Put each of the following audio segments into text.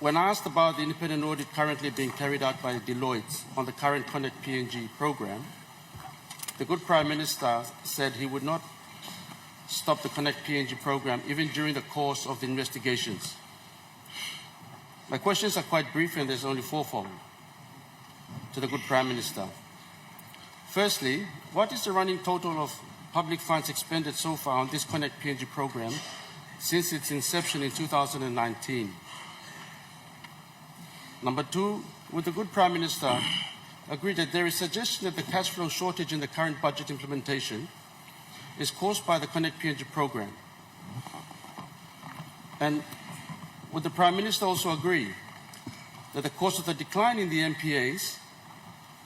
When asked about the independent audit currently being carried out by Deloitte on the current CONNECT PNG program, the good Prime Minister said he would not stop the CONNECT PNG program even during the course of the investigations. My questions are quite brief and there's only fourfold to the good Prime Minister. Firstly, what is the running total of public funds expended so far on this CONNECT PNG program since its inception in 2019? Number two, would the good Prime Minister agree that there is suggestion that the cash flow shortage in the current budget implementation is caused by the CONNECT PNG program? And would the Prime Minister also agree that the cause of the decline in the MPAs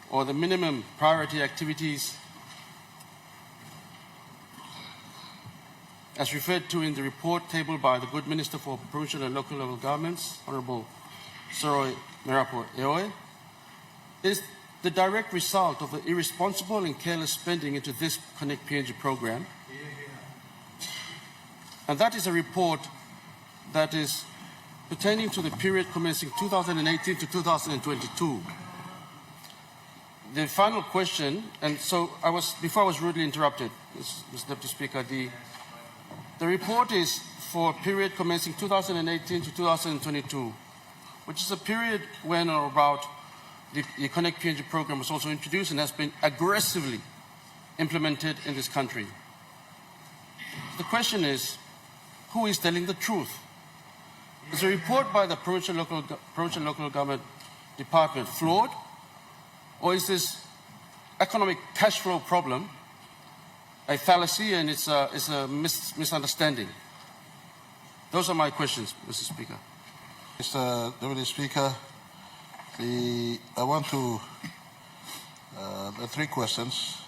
or the minimum priority activities as referred to in the report tabled by the good Minister for Provincial and Local Level Governments, Honourable Soroi Marape, is the direct result of the irresponsible and careless spending into this CONNECT PNG program? And that is a report that is pertaining to the period commencing 2018 to 2022. The final question, and so before I was rudely interrupted, Mr. Deputy Speaker, the report is for a period commencing 2018 to 2022, which is a period when or about the CONNECT PNG program was also introduced and has been aggressively implemented in this country. The question is, who is telling the truth? Is the report by the Provincial Local Government Department flawed, or is this economic cash flow problem a fallacy and it's a misunderstanding? Those are my questions, Mr. Speaker. Mr. Deputy Speaker, I want to, the three questions.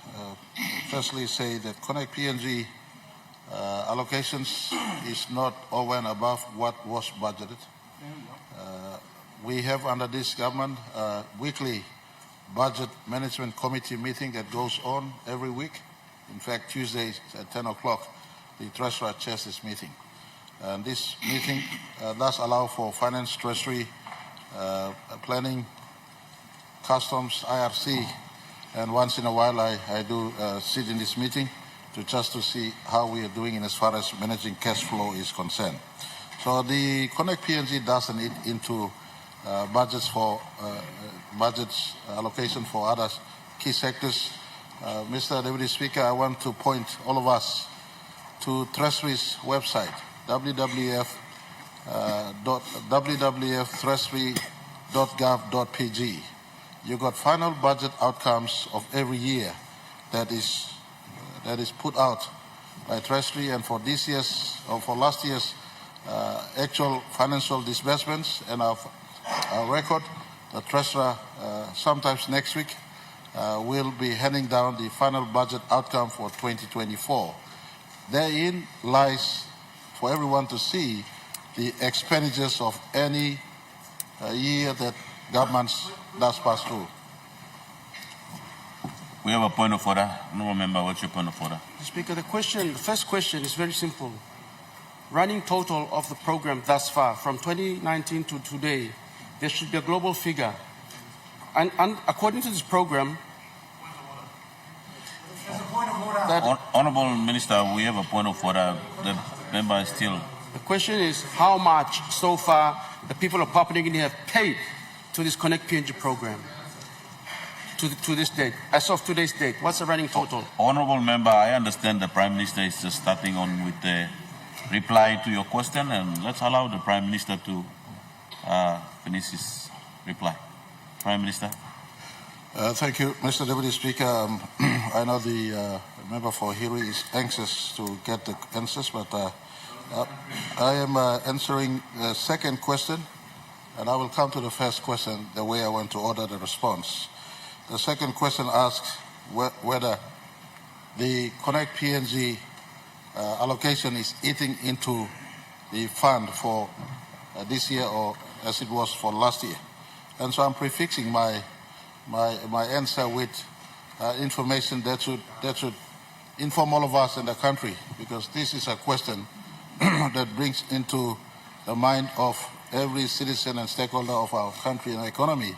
Firstly, say that CONNECT PNG allocations is not over and above what was budgeted. We have under this government a weekly budget management committee meeting that goes on every week. In fact, Tuesdays at 10 o'clock, the Treasurer chairs this meeting. And this meeting does allow for finance, treasury, planning, customs, IRC, and once in a while I do sit in this meeting to see how we are doing in as far as managing cash flow is concerned. So the CONNECT PNG doesn't eat into budgets allocation for other key sectors. Mr. Deputy Speaker, I want to point all of us to Treasury's website, www.treasury.gov.pg. You got final budget outcomes of every year that is put out by Treasury, and for this year's or for last year's actual financial disbursements and our record, the Treasurer sometimes next week will be handing down the final budget outcome for 2024. Therein lies for everyone to see the expenditures of any year that governments does pass through. We have a point of order. No member, what's your point of order? Speaker, the first question is very simple. Running total of the program thus far, from 2019 to today, there should be a global figure. And according to this program, Honourable Minister, we have a point of order. The member is still. The question is how much so far the people of Papua New Guinea have paid to this CONNECT PNG program to this date. As of today's date, what's the running total? Honourable Member, I understand the Prime Minister is just starting on with the reply to your question, and let's allow the Prime Minister to finish his reply. Prime Minister. Thank you, Mr. Deputy Speaker. I know the member for Hiri is anxious to get the answers, but I am answering the second question, and I will come to the first question the way I want to order the response. The second question asks whether the CONNECT PNG allocation is eating into the fund for this year or as it was for last year. And so I'm prefixing my answer with information that should inform all of us in the country, because this is a question that brings into the mind of every citizen and stakeholder of our country and economy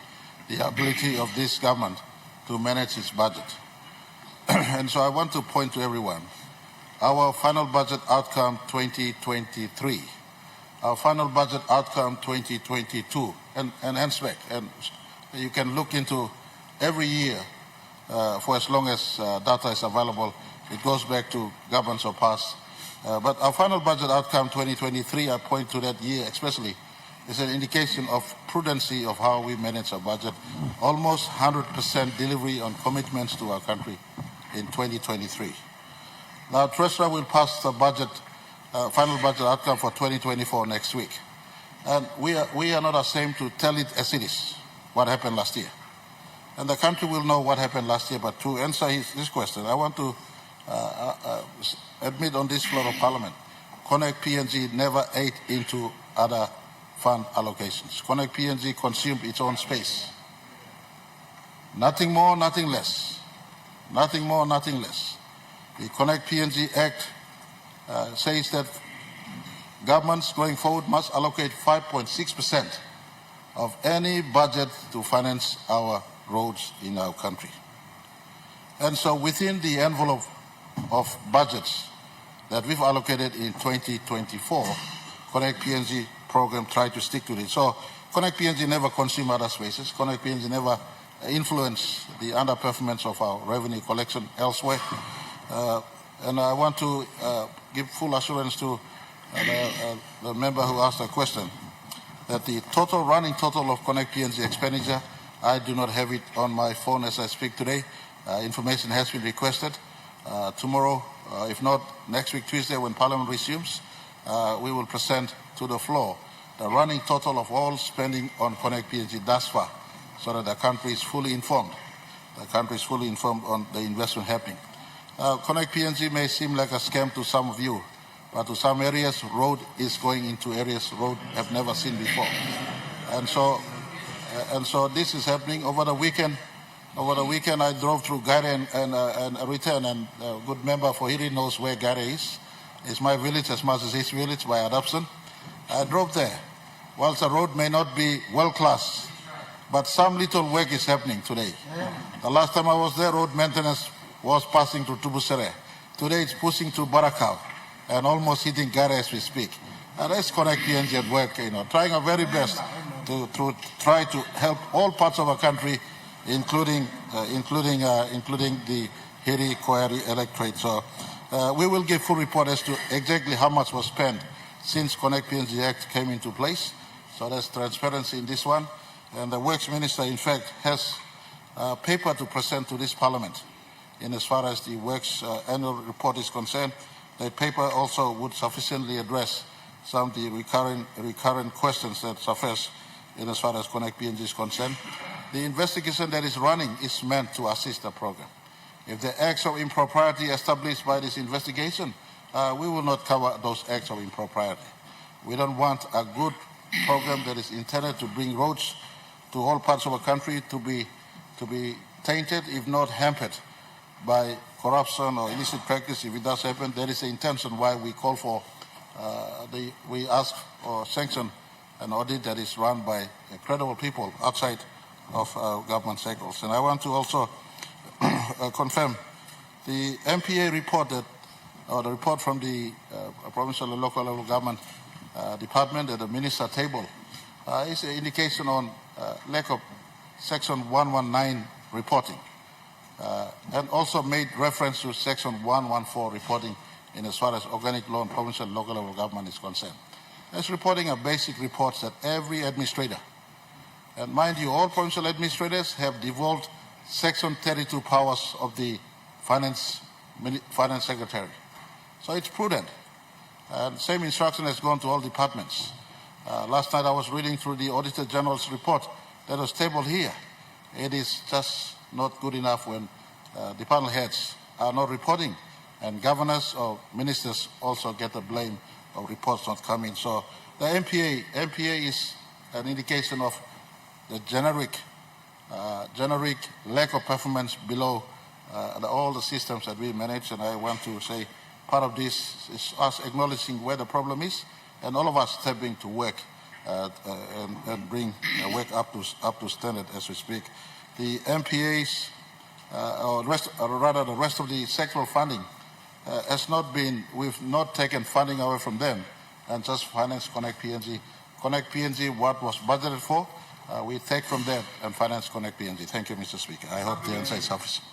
the ability of this government to manage its budget. And so I want to point to everyone, our final budget outcome 2023, our final budget outcome 2022, and henceback. And you can look into every year for as long as data is available. It goes back to governments of past. But our final budget outcome 2023, I point to that year especially, is an indication of prudency of how we manage our budget. Almost 100% delivery on commitments to our country in 2023. Now, Treasurer will pass the budget, final budget outcome for 2024 next week. And we are not ashamed to tell it as it is, what happened last year. And the country will know what happened last year. But to answer this question, I want to admit on this floor of Parliament, CONNECT PNG never ate into other fund allocations. CONNECT PNG consumed its own space. Nothing more, nothing less. Nothing more, nothing less. The CONNECT PNG Act says that governments going forward must allocate 5.6% of any budget to finance our roads in our country. And so within the envelope of budgets that we've allocated in 2024, CONNECT PNG program tried to stick to it. So CONNECT PNG never consumed other spaces. CONNECT PNG never influenced the underperformance of our revenue collection elsewhere. And I want to give full assurance to the member who asked the question that the running total of CONNECT PNG expenditure, I do not have it on my phone as I speak today. Information has been requested. Tomorrow, if not next week, Tuesday, when Parliament resumes, we will present to the floor the running total of all spending on CONNECT PNG thus far, so that the country is fully informed. The country is fully informed on the investment happening. CONNECT PNG may seem like a scam to some of you, but to some areas, road is going into areas road have never seen before. And so this is happening. Over the weekend, I drove through Gare and returned, and a good member for Hiri knows where Gare is. It's my village as much as his village by adoption. I drove there. Whilst the road may not be world-class, but some little work is happening today. The last time I was there, road maintenance was passing through Tubusere. Today it's pushing to Barakau and almost hitting Gare as we speak. And that's CONNECT PNG at work, trying our very best to try to help all parts of our country, including the Hiri Koari electorate. So we will give full report as to exactly how much was spent since CONNECT PNG Act came into place. So there's transparency in this one. And the Works Minister, in fact, has paper to present to this Parliament in as far as the Works annual report is concerned. The paper also would sufficiently address some of the recurrent questions that surface in as far as CONNECT PNG is concerned. The investigation that is running is meant to assist the program. If the acts of impropriety established by this investigation, we will not cover those acts of impropriety. We don't want a good program that is intended to bring roads to all parts of our country to be tainted, if not hampered, by corruption or illicit practice. If it does happen, there is an intention why we call for, we ask or sanction an audit that is run by credible people outside of government circles. And I want to also confirm the MPA report or the report from the provincial and local level government department at the minister table is an indication on lack of Section 119 reporting, and also made reference to Section 114 reporting in as far as organic law and provincial and local level government is concerned. That's reporting are basic reports that every administrator, and mind you, all provincial administrators have devolved Section 32 powers of the Finance Secretary. So it's prudent. And same instruction has gone to all departments. Last night I was reading through the Auditor General's report that was tabled here. It is just not good enough when department heads are not reporting, and governors or ministers also get the blame of reports not coming. So the MPA is an indication of the generic lack of performance below all the systems that we manage. And I want to say part of this is us acknowledging where the problem is and all of us stepping to work and bring work up to standard as we speak. The MPAs, or rather the rest of the sectoral funding, has not been. We've not taken funding away from them and just finance CONNECT PNG. CONNECT PNG, what was budgeted for, we take from them and finance CONNECT PNG. Thank you, Mr. Speaker. I hope the answer is sufficient.